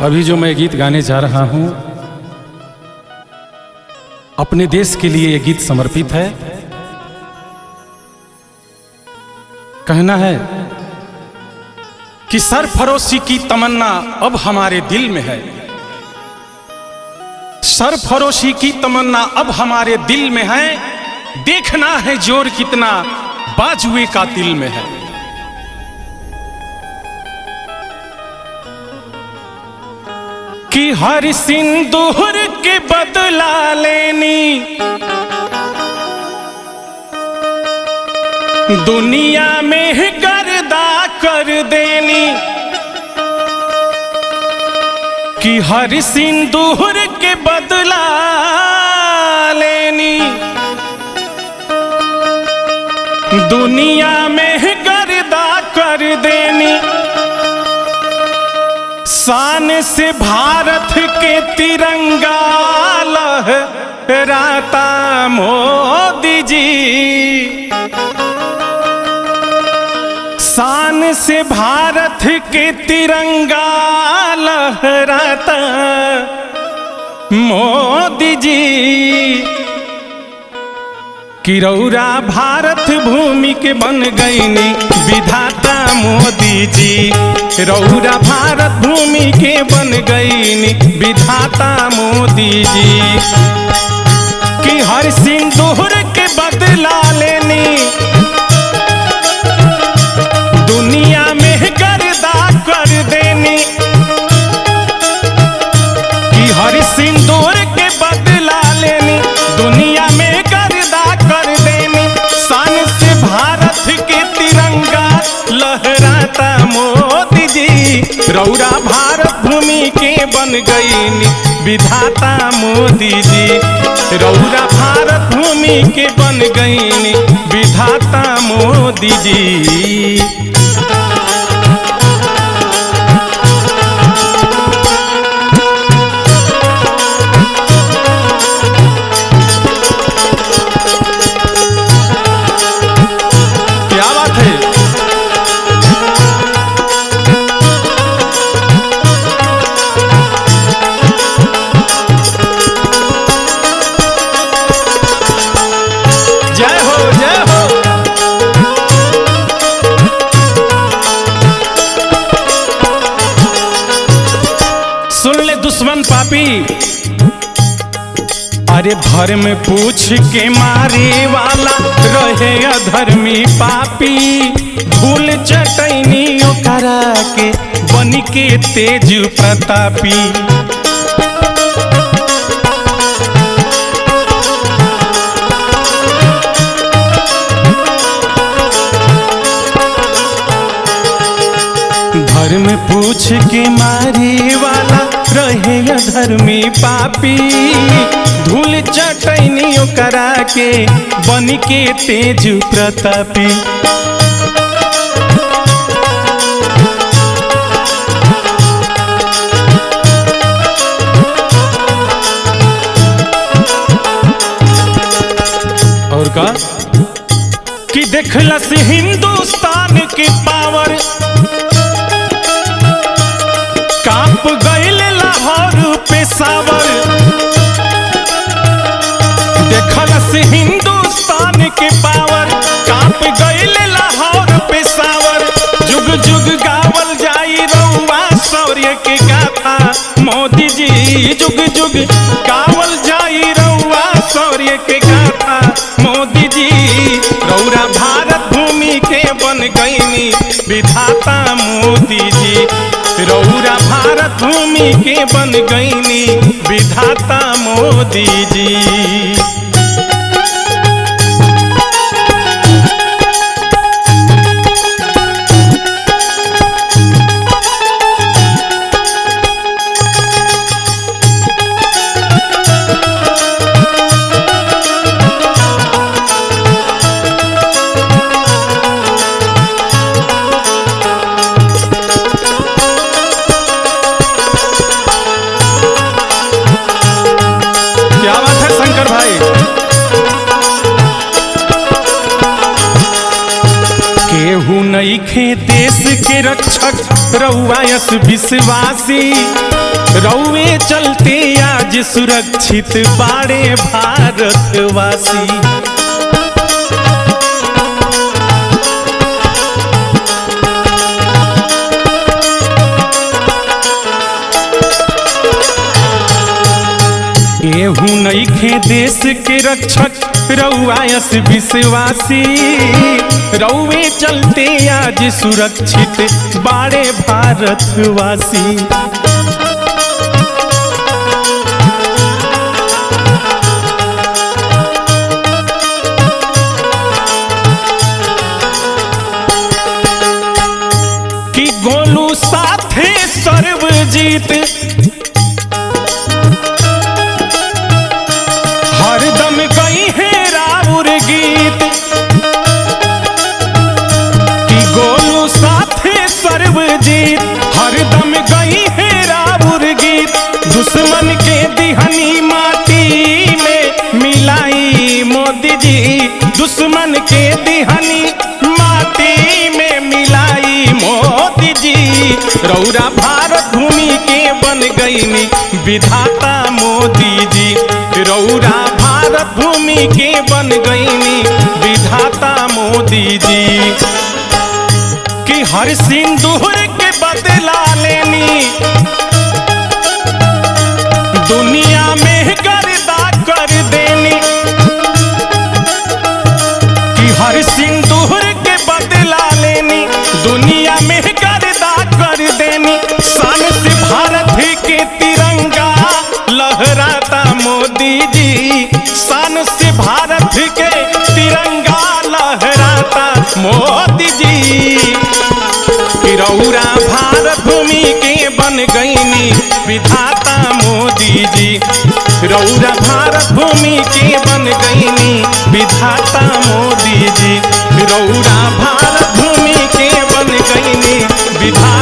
अभी जो मैं गीत गाने जा रहा हूं अपने देश के लिए ये गीत समर्पित है। कहना है कि सरफरोशी की तमन्ना अब हमारे दिल में है। सरफरोशी की तमन्ना अब हमारे दिल में है। देखना है जोर कितना बाजुए का दिल में है। कि हर सिंदूर के बदला लेनी दुनिया में गर्दा कर देनी। कि हर सिंदूर के बदला लेनी दुनिया में गर्दा कर देनी। शान से भारत के तिरंगा लहराता मोदी जी। शान से भारत के तिरंगा लहराता मोदी जी। कि रौरा भारत भूमि के बन गईनी विधाता मोदी जी। रौरा भारत भूमि के बन गईनी विधाता मोदी जी। कि हर सिंदूर के बदला लेनी दुनिया में गर्दा कर देनी। कि हर सिंदूर के बदला लेनी दुनिया में गर्दा कर देनी। शान से भारत के तिरंगा लहराता मोदी जी। रौरा भारत भूमि के बन गईनी विधाता मोदी जी। रौरा भारत भूमि के बन गईनी विधाता मोदी जी। दुश्मन पापी अरे भर में पूछ के मारे वाला रहे अधर्मी पापी। धूल चटैनी ओकरा के बन के तेज प्रतापी। भर में पूछ के मारे वाला रहे अधर्मी पापी। धूल चटैनी ओकरा के बन के तेज प्रतापी। और का कि देखलस हिंदुस्तान के पावर कांप गईल लाहौर पेशावर। देखलस हिंदुस्तान के पावर कांप गईल लाहौर पेशावर। जुग जुग गावल जाई रउआ शौर्य के गाथा मोदी जी। जुग जुग गावल जाई रउआ शौर्य के गाथा मोदी जी। रौरा भारत भूमि के बन गईनी विधाता मोदी जी। रौरा भारत भूमि के बन गईनी विधाता मोदी जी। नइखे देश के रक्षक रउआ यस विश्वासी रउए चलते आज सुरक्षित बाड़े भारतवासी। केहू नइखे देश के रक्षक रउआ यस विश्वासी। रउए चलते आज सुरक्षित बाड़े भारतवासी। कि गोलू साथे सर्वजीत हरदम गई है राउर गीत। कि गोलू साथे सर्वजीत हरदम गई है राउर गीत। दुश्मन के दिहनी माटी में मिलाई मोदी जी। दुश्मन के दिहनी माटी में मिलाई मोदी जी। रौरा भारत भूमि के बन गईनी विधाता मोदी जी। रौरा भारत भूमि के बन गईनी विधाता मोदी जी। कि हर सिंदूर के बदला लेनी दुनिया में गर्दा कर देनी। कि हर सिंदूर के बदला लेनी दुनिया में गर्दा कर देनी। शान से भारत के तिरंगा लहराता मोदी जी। शान से भारत के तिरंगा लहराता मोदी जी। कि रौरा भारत भूमि के बन गईनी विधाता मोदी जी। रौरा भारत भूमि के बन गईनी विधाता मोदी जी। रौरा भारत भूमि के बन गईनी विधाता